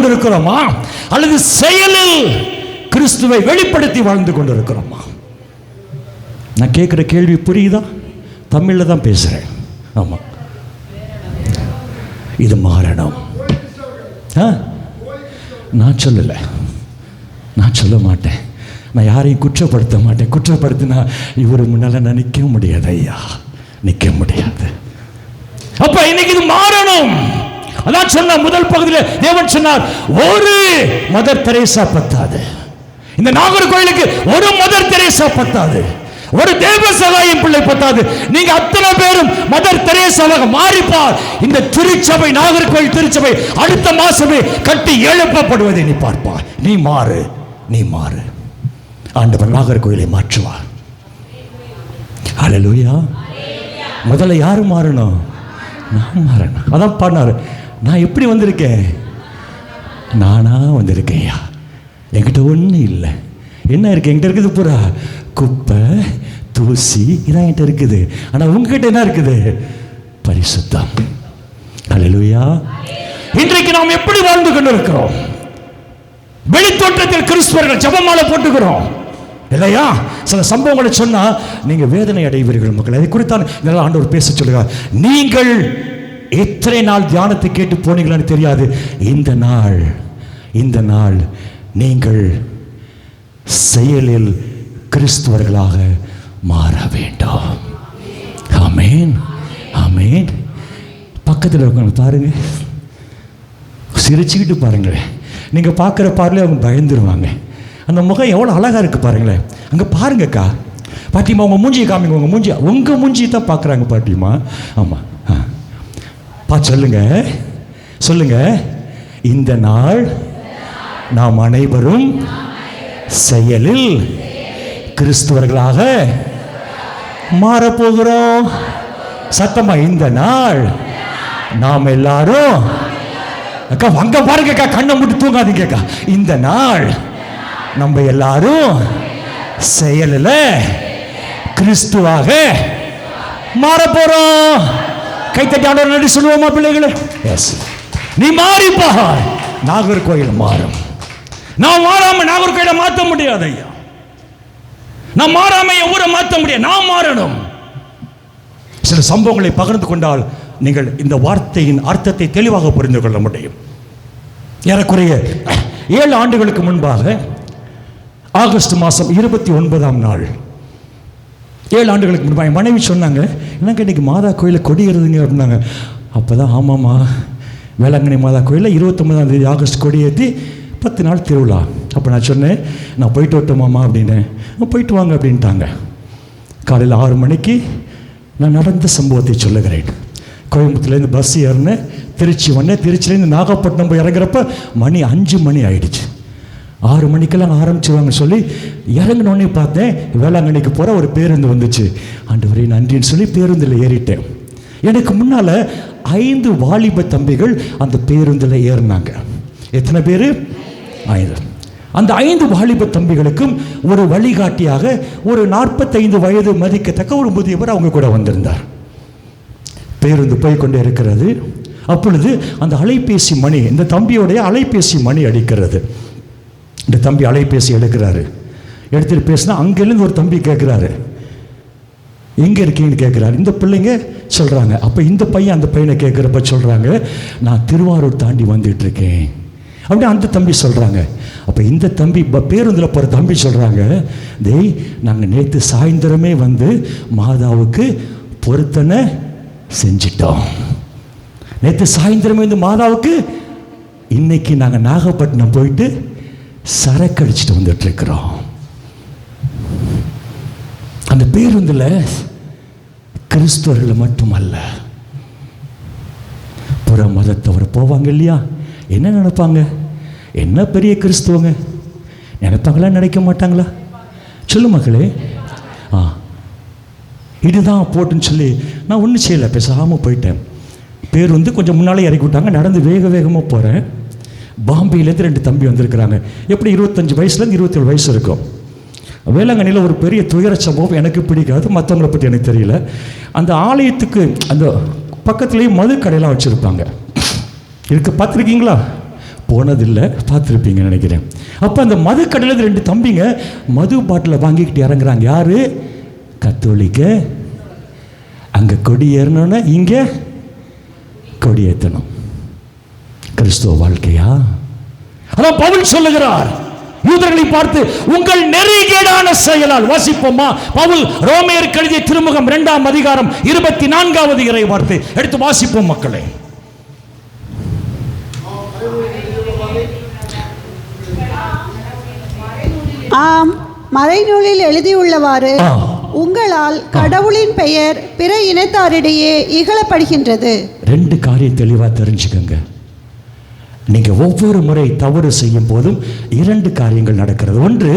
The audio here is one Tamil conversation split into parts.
கொண்டிருக்கிறோமா அல்லது செயலில் கிறிஸ்துவை வெளிப்படுத்தி வாழ்ந்து கொண்டிருக்கிறோமா? நான் கேட்குற கேள்வி புரியுதா? தமிழில் தான் பேசுகிறேன். ஆமாம், இது மாறணும். நான் சொல்லலை, நான் சொல்ல மாட்டேன், நான் யாரையும் குற்றப்படுத்த மாட்டேன். குற்றப்படுத்தினா இவர் முன்னால் நான் நிற்க முடியாது ஐயா, நிற்க முடியாது. அப்ப இன்னைக்கு இது மாறணும். அதான் சொன்ன முதல் பகுதியில் தேவன் சொன்னார், ஒரு மதர் தெரேசா பத்தாது. இந்த நாகர்கோயிலுக்கு ஒரு மதர் தெரேசா பத்தாது, ஒரு தேவ சகாயம் பிள்ளை பத்தாது. நீங்க அத்தனை பேரும் மதர் தெரேசாவாக மாறிப்பார். இந்த திருச்சபை, நாகர்கோயில் திருச்சபை அடுத்த மாசமே கட்டி எழுப்பப்படுவதை நீ பார்ப்பார். நீ மாறு, நீ மாறு. ஆண்டவர் நாகர்கோயிலை மாற்றுவார். ஹல்லேலூயா. முதல்ல யாரு மாறணும்? நான் மாறணும். அதான் பாடினாரு, நான் எப்படி வந்திருக்கேன்? நானா வந்திருக்கேன். என்கிட்ட ஒன்றும் இல்லை. என்ன இருக்கு? என்கிட்ட இருக்குது பூரா குப்பை, தூசி, இதான் என்கிட்ட இருக்குது. ஆனால் உங்ககிட்ட என்ன இருக்குது? பரிசுத்தம். ஹல்லேலூயா. இன்றைக்கு நாம் எப்படி வாழ்ந்து கொண்டிருக்கிறோம்? வெளித்தோற்றத்தில் கிறிஸ்துவர்கள் ஜெபமாலை போட்டுக்கிறோம் இல்லையா? சில சம்பவங்களை சொன்னா நீங்க வேதனை அடைவீர்கள் மக்கள். அதை குறித்தான் ஆண்டவர் பேச சொல்லுகிறார். நீங்கள் எத்தனை நாள் தியானத்தை கேட்டு போனீங்களான்னு தெரியாது. இந்த நாள் நீங்கள் செயலில் கிறிஸ்துவர்களாக மாற வேண்டும். ஆமென், ஆமென். பக்கத்தில் இருக்கவங்க பாருங்க, சிரிச்சுக்கிட்டு பாருங்களேன். நீங்க பார்க்குற பார்வையில அவங்க பயந்துருவாங்க. அந்த முகம் எவ்வளோ அழகா இருக்கு பாருங்களேன். அங்கே பாருங்கக்கா, பாட்டிமா உங்க மூஞ்சியை காமிங்க. உங்க மூஞ்சியை தான் பார்க்குறாங்க பாட்டிமா. ஆமாம், சொல்லுங்க சொல்லுங்க. இந்த நாள் நாம் அனைவரும் செயலில் கிறிஸ்துவர்களாக மாறப்போகிறோம். சத்தமா, இந்த நாள் நாம் எல்லாரும், அக்கா அங்க பாருங்க அக்கா, கண்ணை மூடி தூங்காதீங்க அக்கா. இந்த நாள் நம்ம எல்லாரும் செயலில் கிறிஸ்துவாக மாற போறோம். கைத்தட்டி ஆண்டவரை நன்றி சொல்லுவோமா பிள்ளைகளே? எஸ், நீ மாறிப்பா. நாகர்கோயில் மாறும். நான் மாறாம நாகர்கோயிலை மாற்ற முடியாது ஐயா. நான் மாறாம ஊரை மாற்ற முடியாது. நான் மாறணும். சில சம்பவங்களை பகிர்ந்து கொண்டால் நீங்கள் இந்த வார்த்தையின் அர்த்தத்தை தெளிவாக புரிந்து கொள்ள முடியும். ஏறக்குறைய 7 ஆண்டுகளுக்கு முன்பாக ஆகஸ்ட் மாதம் 29ஆம் நாள், 7 ஆண்டுகளுக்கு முன்பாக என் மனைவி சொன்னாங்க, என்னங்க இன்னைக்கு மாதா கோயிலில் கொடியேறுதுங்க அப்படின்னாங்க. அப்போ தான் ஆமாம்மா, வேளாங்கண்ணி மாதா கோயிலில் 29ஆம் தேதி ஆகஸ்ட் கொடியேற்றி 10 நாள் திருவிழா. அப்போ நான் சொன்னேன், நான் போயிட்டு வரட்டுமாம்மா அப்படின்னு. போயிட்டு வாங்க அப்படின்ட்டாங்க. காலையில் 6 மணிக்கு நான் நடந்த சம்பவத்தை சொல்லுகிறேன். கோயம்புத்தூர்லேருந்து பஸ் ஏறினேன், திருச்சி வந்தேன். திருச்சிலேருந்து நாகப்பட்டினம் போய் இறங்குறப்ப மணி 5 மணி ஆயிடுச்சு. 6 மணிக்கெல்லாம் ஆரம்பிச்சிருவாங்க சொல்லி இறங்கினோடனே பார்த்தேன், வேளாங்கண்ணிக்கு போகிற ஒரு பேருந்து வந்துச்சு. ஆண்டவரே நன்றின்னு சொல்லி பேருந்தில் ஏறிட்டேன். எனக்கு முன்னால் 5 வாலிப தம்பிகள் அந்த பேருந்தில் ஏறினாங்க. எத்தனை பேர்? 5. அந்த 5 வாலிப தம்பிகளுக்கும் ஒரு வழிகாட்டியாக ஒரு 45 வயது மதிக்கத்தக்க ஒரு முதியவர் அவங்க கூட வந்திருந்தார். பேருந்து போய்கொண்டே இருக்கிறது. அப்பொழுது அந்த அலைபேசி மணி, இந்த தம்பியோடைய அலைபேசி மணி அடிக்கிறது. இந்த தம்பி அலைபேசி எடுக்கிறாரு. எடுத்துட்டு பேசினா அங்கேருந்து ஒரு தம்பி கேட்குறாரு, எங்கே இருக்கீங்கன்னு கேட்குறாரு. இந்த பிள்ளைங்க சொல்கிறாங்க. அப்போ இந்த பையன் அந்த பையனை கேட்குறப்ப சொல்கிறாங்க, நான் திருவாரூர் தாண்டி வந்துட்டு இருக்கேன் அப்படி அந்த தம்பி சொல்கிறாங்க. அப்போ இந்த தம்பி பேருந்தில் போகிற தம்பி சொல்கிறாங்க, டேய் நாங்கள் நேற்று சாயந்தரமே வந்து மாதாவுக்கு பொருத்தனை செஞ்சிட்டோம். நேற்று சாயந்தரமே இந்த மாதாவுக்கு, இன்னைக்கு நாங்கள் நாகப்பட்டினம் போயிட்டு சரக்கு அடிச்சுட்டு வந்துட்டு இருக்கிறோம். அந்த பேருந்தில் கிறிஸ்தவர்கள் மட்டுமல்ல, புற மதத்தவர் போவாங்க இல்லையா? என்ன நினைப்பாங்க? என்ன பெரிய கிறிஸ்துவங்க நினைப்பாங்களா, நினைக்க மாட்டாங்களா? சொல்லு மக்களே. இதுதான் போட்டுன்னு சொல்லி நான் ஒன்றும் செய்யலை, பேசாமல் போயிட்டேன். பேர் வந்து கொஞ்சம் முன்னாலே இறக்கி விட்டாங்க. நடந்து வேக வேகமாக போகிறேன். பாம்பேலேருந்து 2 தம்பி வந்திருக்கிறாங்க. எப்படி 25 வயசுலேருந்து 27 வயசு இருக்கும். வேளாங்கண்ணியில் ஒரு பெரிய துயர சம்பவம் எனக்கு பிடிக்காது, மற்றவங்களை பற்றி எனக்கு தெரியல. அந்த ஆலயத்துக்கு அந்த பக்கத்துலேயே மது கடையெல்லாம் வச்சுருப்பாங்க. இதுக்கு பார்த்துருக்கீங்களா? போனதில்லை, பார்த்துருப்பீங்கன்னு நினைக்கிறேன். அப்போ அந்த மது கடையில் 2 தம்பிங்க மது பாட்டில் வாங்கிக்கிட்டு இறங்குறாங்க. யார்? கத்தோலிக்க. அங்கே கொடி ஏறணுன்னா இங்கே கொடி ஏற்றணும். கிறிஸ்துவ வாழ்க்கையா? அதான் பவுல் சொல்லுகிறார் யூதர்களை பார்த்து, உங்கள் நெறிகேடான செயலால். வாசிப்போமா? பவுல் ரோமேயர் எழுதிய திருமுகம் 2ஆம் அதிகாரம் 24வது இறை வார்த்தை எடுத்து வாசிப்போம் மக்களே. ஆம், மறைநூலில் எழுதியுள்ளவாறு உங்களால் கடவுளின் பெயர் பிற இனத்தாரிடையே இகழப்படுகின்றது. 2 காரியம் தெளிவா தெரிஞ்சுக்கங்க. நீங்க ஒவ்வொரு முறை தவறு செய்யும் போதும் 2 காரியங்கள் நடக்கிறது. ஒன்று,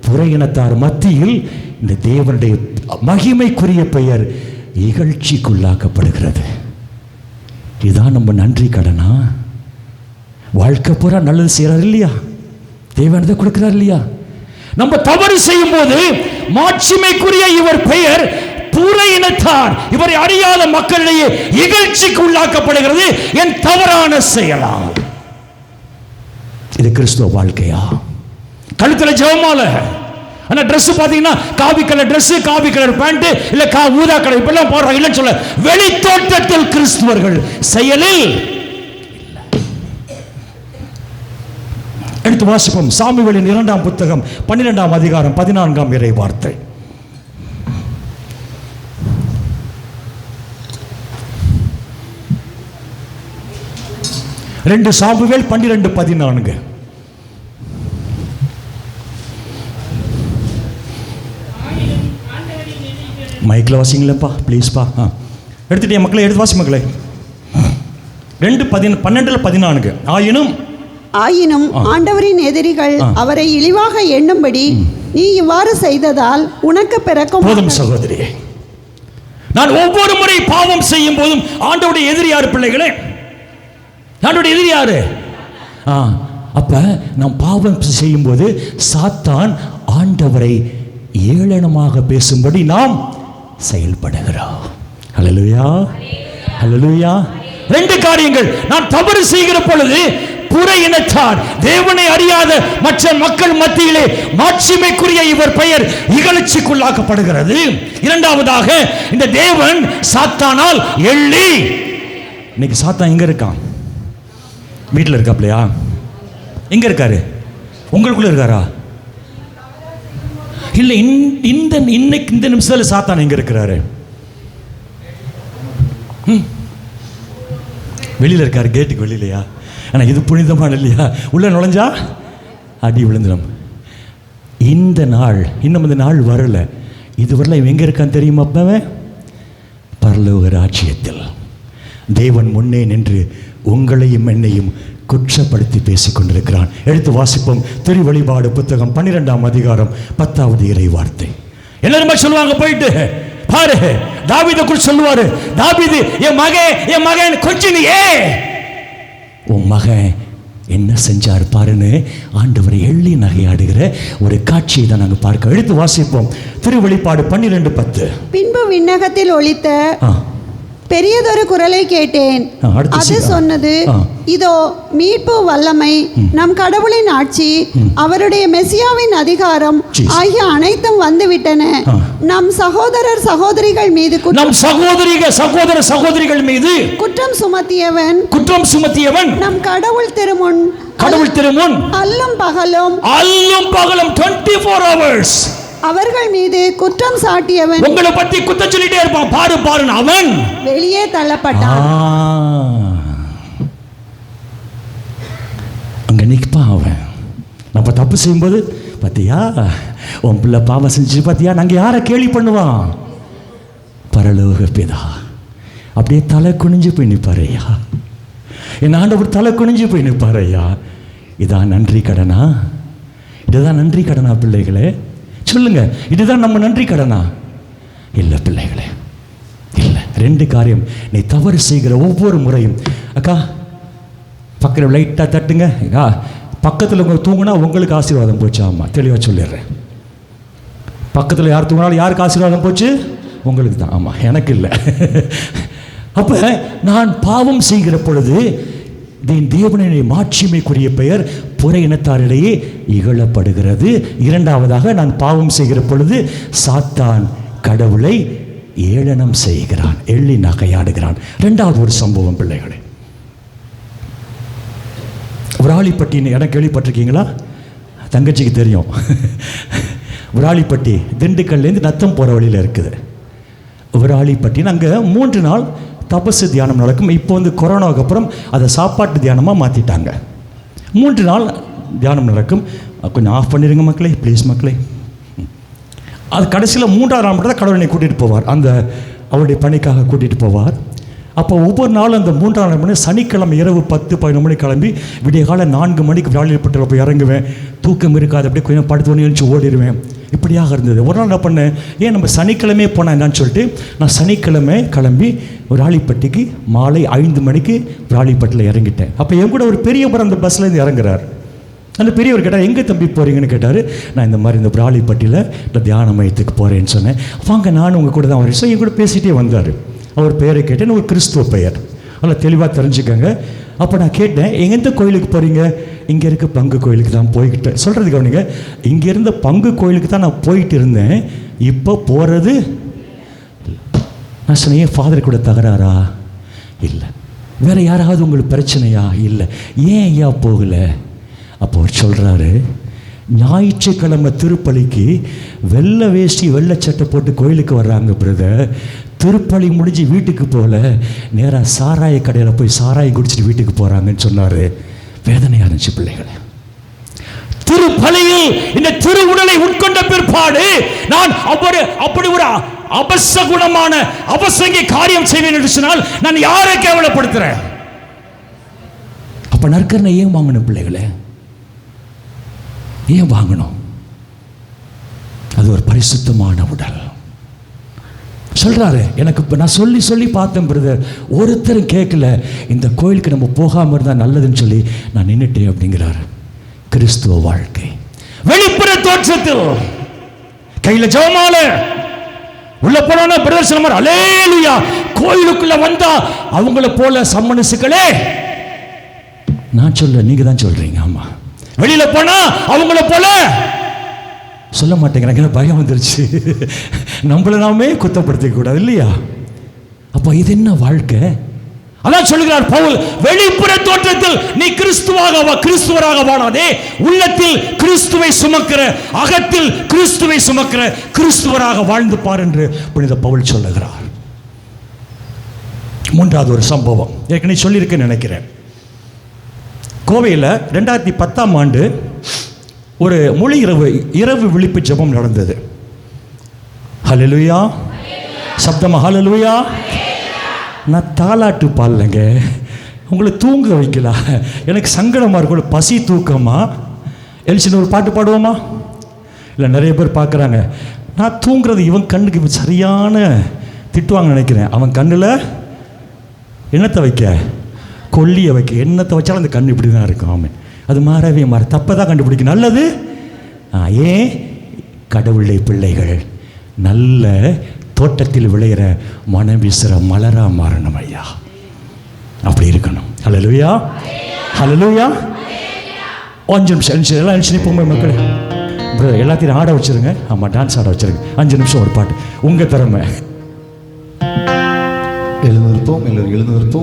புற இனத்தார் மத்தியில் இந்த தேவனுடைய மகிமைக்குரிய பெயர் இகழ்ச்சிக்குள்ளாக்கப்படுகிறது. இதுதான் நம்ம நன்றி கடனா? வாழ்க்கை பூரா நல்லது செய்யறாரு இல்லையா? தேவனதை கொடுக்கிறார் இல்லையா? நம்ம தவறு செய்யும் போது மாட்சிமைக்குரிய இவர் பெயர் புற இனத்தார், இவரை அறியாத மக்களிடையே இகழ்ச்சிக்கு உள்ளாக்கப்படுகிறது என் தவறான செயலால். இது கிறிஸ்துவ வாழ்க்கையா? கழுத்துல ஜெபமாலை, ஆனா ட்ரெஸ் பாத்தீங்கன்னா காவி கலர் ட்ரெஸ், காவி கலர் பேண்ட், இல்ல ஊதா கலர் இப்பெல்லாம் போடுறாங்க. இல்லைன்னு சொல்ல, வெளி தோற்றத்தில் கிறிஸ்துவர்கள், செயலில். எடுத்து வாசிப்போம். சாமுவேலின் 2ஆம் புத்தகம் 12ஆம் அதிகாரம் 14ஆம் இறை வார்த்தை. சாமுவேல் 12:14. மைக்கில் வாசிங்களேப்பா ப்ளீஸ்ப்பா. எடுத்துட்டே மக்களை, எடுத்து வாசி மக்களை. 2:12-14. ஆயினும் ஆண்டவரின் எதிரிகள் அவரை இழிவாக எண்ணும்படி நீ இவ்வாறு செய்ததால் உனக்கு பிறக்கும். போதும் சகோதரி, நான் ஒவ்வொரு முறை பாவம் செய்யும் போதும் ஆண்டவருடைய எதிரி யாரு பிள்ளைகளே? ஆண்டவருடைய எதிரி யாரு? அப்ப நாம் பாவம் செய்யும் போது சாத்தான் ஆண்டவரை ஏளனமாக பேசும்படி நாம் செயல்படுகிறோம். ஹல்லேலூயா, ஹல்லேலூயா. 2 காரியங்கள். நான் தவறு செய்கிற பொழுது புற இனத்தார், தேவனை அறியாத மற்ற மக்கள் மத்தியிலே மாட்சிமைக்குரிய இவர் பெயர் இகழ்ச்சிக்குள்ளாக்கப்படுகிறது. 2வதாக, இந்த தேவன் சாத்தானால் எள்ளி. இன்னைக்கு சாத்தான் எங்க இருக்கான்? வீட்டில் இருக்காப்லையா? எங்க இருக்காரு? உங்களுக்குள்ள இருக்காரா? இல்லை, இன்னைக்கு இந்த நிமிஷத்தில் சாத்தான் எங்க இருக்கிறாரு? வெளியில் இருக்காரு, கேட்டுக்கு வெளியிலையா? ஆனால் இது புனிதமான இல்லையா? உள்ள நுழைஞ்சா அடி விழுந்துடும். இந்த நாள், இன்னும் இந்த நாள் வரல. இதுவரையில் இவன் எங்கே இருக்கான்னு தெரியுமா? அப்பவே பரலோக ராஜ்யத்தில் தேவன் முன்னே நின்று உங்களையும் என்னையும் குற்றப்படுத்தி பேசிக் கொண்டிருக்கிறான். எடுத்து வாசிப்போம். திருவெளிப்பாடு புத்தகம் 12ஆம் அதிகாரம் 10வது இறை வார்த்தை. எல்லாருமே சொல்லுவாங்க, போயிட்டு பாரு, தாவீதை குறித்து சொல்லுவாரு. தாவீது, என் மகன் கொஞ்சம் உன் மகன் என்ன செஞ்சார் பாருன்னு ஆண்டவரை எள்ளி நகையாடுகிற ஒரு காட்சியை தான் நாங்கள் பார்க்க. எடுத்து வாசிப்போம். திருவெளிப்பாடு 12:10. பின்பு விண்ணகத்தில் ஒலித்த பெரியதொரு குரலை கேட்டேன். அது சொன்னது, இதோ மீட்பு, வல்லமை, நம் கடவுளின் ஆட்சி, அவருடைய மெசியாவின் அதிகாரம் ஆகிய அனைத்தும் வந்துவிட்டன. நம் சகோதரர் சகோதரிகள் மீது மீது குற்றம் சுமத்தியவன் நம் கடவுள் திருமுன் அல்லும் பகலும் 24 hours அவர்கள் மீது குற்றம் சாட்டியவன், உங்களை பத்தி குற்றம் சொல்லிட்டே இருப்பான், பாரு அவன் வெளியே தள்ளப்பட்டான். அங்க நிற்பான் அவன். நம்ம தப்பு செய்யும்போது, பார்த்தியா உன் பிள்ளை பாவம் செஞ்சு பார்த்தியா, நாங்கள் யாரை கேலி பண்ணுவான்? பரலோக பிதா. அப்படியே தலை குனிஞ்சு போய் நிற்பாரையா, என் ஆண்டவர் தலை குனிஞ்சு போய் நிற்பாரையா. இதான் நன்றி கடனா? இதுதான் நன்றி கடனா பிள்ளைகளே? சொல்லுங்க, இதுதான் நம்ம நன்றி கடனா? இல்லை பிள்ளைகளே, இல்லை. 2 காரியம். நீ தவறு செய்கிற ஒவ்வொரு முறையும், அக்கா பக்கத்தில் லைட்டாக தட்டுங்க, பக்கத்தில் உங்க தூங்கினா உங்களுக்கு ஆசீர்வாதம் போச்சு. ஆமாம், தெளிவாக சொல்லிடுறேன். பக்கத்தில் யார் தூங்கினாலும் யாருக்கு ஆசீர்வாதம் போச்சு? உங்களுக்கு தான். ஆமாம், எனக்கு இல்லை. அப்போ நான் பாவம் செய்கிற பொழுது தேவனுடைய மாட்சிமைக்குரிய பெயர் புற இனத்தாரிடையே இகழப்படுகிறது. இரண்டாவதாக, நான் பாவம் செய்கிற பொழுது சாத்தான் கடவுளை ஏளனம் செய்கிறான், எள்ளி நகையாடுகிறான். இரண்டாவது ஒரு சம்பவம் பிள்ளைகளே, விராலிப்பட்டின்னு இடம் கேள்விப்பட்டிருக்கீங்களா? தங்கச்சிக்கு தெரியும். விராலிப்பட்டி திண்டுக்கல்லேருந்து நத்தம் போகிற வழியில் இருக்குது விராலிப்பட்டின்னு. அங்கே 3 நாள் தபசு தியானம் நடக்கும். இப்போ கொரோனாவுக்கு அப்புறம் அதை சாப்பாட்டு தியானமாக மாற்றிட்டாங்க. 3 நாள் தியானம் நடக்கும். கொஞ்சம் ஆஃப் பண்ணிடுங்க மக்களே, ப்ளீஸ் மக்களே. அது கடைசியில் 3ஆவது நாள் மட்டும் தான் கடவுளை கூட்டிகிட்டு போவார், அந்த அவருடைய பணிக்காக கூட்டிகிட்டு போவார். அப்போ ஒவ்வொரு நாளும் அந்த 3ஆம் நாள் மணி சனிக்கிழமை இரவு 10-11 மணிக்கு கிளம்பி விடிய காலை 4 மணிக்கு விராலிப்பட்டில் போய் இறங்குவேன். தூக்கம் இருக்காது, அப்படியே கொஞ்சம் படுத்து எழுந்து ஓடிடுவேன். இப்படியாக இருந்தது. ஒரு நாள் என்ன பண்ணேன், ஏன் நம்ம சனிக்கிழமையே போனால் என்னன்னு சொல்லிட்டு நான் சனிக்கிழமை கிளம்பி விராலிப்பட்டிக்கு மாலை 5 மணிக்கு விராலிப்பட்டில் இறங்கிட்டேன். அப்போ என் கூட ஒரு பெரியவர் அந்த பஸ்லேருந்து இறங்குறார். அந்த பெரியவர் கேட்டார், எங்கே தம்பி போகிறீங்கன்னு கேட்டார். நான் இந்த மாதிரி இந்த விராலிப்பட்டியில் இந்த தியான மையத்துக்கு போகிறேன்னு சொன்னேன். வாங்க நானும் உங்கள் கூட தான் வரேன். ஸோ என் கூட பேசிகிட்டே வந்தார். அவர் பெயரை கேட்டேன், ஒரு கிறிஸ்துவ பெயர், நல்லா தெளிவாக தெரிஞ்சுக்கோங்க. அப்போ நான் கேட்டேன், எந்த கோயிலுக்கு போகிறீங்க? இங்கே இருக்க பங்கு கோயிலுக்கு தான் போய்கிட்டேன். சொல்கிறது கவனிங்க, இங்கே இருந்த பங்கு கோயிலுக்கு தான் நான் போயிட்டு இருந்தேன், இப்போ போகிறது. நான் சொன்னேன், ஏன் ஃபாதர் கூட தகராறா? இல்லை. வேறு யாராவது உங்களுக்கு பிரச்சனையா? இல்லை. ஏன் ஐயா போகலை? அப்போ அவர் சொல்கிறாரு, ஞாயிற்றுக்கிழமை திருப்பலிக்கு வெள்ளை வேஷ்டி வெள்ளை சட்டை போட்டு கோயிலுக்கு வர்றாங்க பிரதர். திருப்பலி முடிஞ்சு வீட்டுக்கு போகல, நேராக சாராய கடையில் போய் சாராயம் குடிச்சிட்டு வீட்டுக்கு போகிறாங்கன்னு சொன்னார். வேதனையாக இருந்துச்சு பிள்ளைகளை. திருப்பலியில் இந்த திருவுடலை உட்கொண்ட பிற்பாடு நான் அப்படி ஒரு அபசகுணமான அவசங்க காரியம் செய்வேன் என்று சொன்னால் நான் யாரை கேவலப்படுத்துறேன்? அப்ப நற்கருணை ஏன் வாங்கணும் பிள்ளைகளை? ஏன் வாங்கணும்? அது ஒரு பரிசுத்தமான உடல். சொல்றாரு, எனக்கு இப்போ நான் சொல்லி பார்த்தேன் பிரதர், ஒருத்தரும் கேட்கல, இந்த கோயிலுக்கு நம்ம போகாமல் இருந்தால் நல்லதுன்னு சொல்லி நான் நின்றுட்டேன் அப்படிங்கிறாரு. கிறிஸ்துவ வாழ்க்கை வெளிப்புற தோற்றத்தில் கையில் ஜெபமால உள்ள போனா பிரதர் சொன்னார், அல்லேலூயா. கோயிலுக்குள்ள வந்தா அவங்கள போல சம்மனசுகளே நான் சொல்ல, நீங்க தான் சொல்றீங்க. ஆமா, வெளியில போனா அவங்கள போல சொல்ல மாட்டேங்கிறாங்க. பயம் வந்துருச்சு, நம்மள நாமே குத்தப்படுத்திக்க கூடாது இல்லையா? அப்போ இது என்ன வாழ்க்கை? அதான் சொல்லுகிறார் பவுல், வெளிப்புற தோற்றத்தில் நீ கிறிஸ்துவராக வாழாதே, உள்ளத்தில் கிறிஸ்துவை சுமக்கிற, அகத்தில் கிறிஸ்துவை சுமக்கிற கிறிஸ்துவராக வாழ்ந்து பார் என்று புனித பவுல் சொல்லுகிறார். 3வது ஒரு சம்பவம் ஏற்கனவே சொல்லியிருக்கேன்னு நினைக்கிறேன். கோவையில் 2010ஆம் ஆண்டு ஒரு மொழி இரவு விழிப்பு ஜெபம் நடந்தது. ஹல்லேலூயா, சப்தமா ஹல்லேலூயா. நான் தாலாட்டு பாடலைங்க, உங்களை தூங்க வைக்கலாம். எனக்கு சங்கடமாக இருக்கும், பசி தூக்கமா எழுச்சின்னு ஒரு பாட்டு பாடுவோமா? இல்லை, நிறைய பேர் பார்க்குறாங்க, நான் தூங்குறது இவன் கண்ணுக்கு சரியான திட்டுவாங்க நினைக்கிறேன். அவன் கண்ணில் என்னத்தை வைக்க, கொல்லியை வைக்க, என்னத்தை வச்சாலும் அந்த கண் இப்படி தான் இருக்கும். அவன் அது மாறவே தப்பை தான் கண்டுபிடிக்கும். நல்லது ஏன் கடவுளை பிள்ளைகள் நல்ல தோட்டத்தில் விளையிற மனம் வீசுகிற மலரா மாறணும் ஐயா, அப்படி இருக்கணும். ஹல்லேலூயா, ஹல்லேலூயா. 5 நிமிஷம் எல்லாம் எழுச்சி போங்க மக்கள், எல்லாத்தையும் ஆட வச்சிருங்க. ஆமாம், டான்ஸ் ஆட வச்சிருங்க. 5 நிமிஷம் ஒரு பாட்டு, உங்கள் திறமை. எழுந்திருப்போம், எல்லாரும் எழுந்திருப்போம்.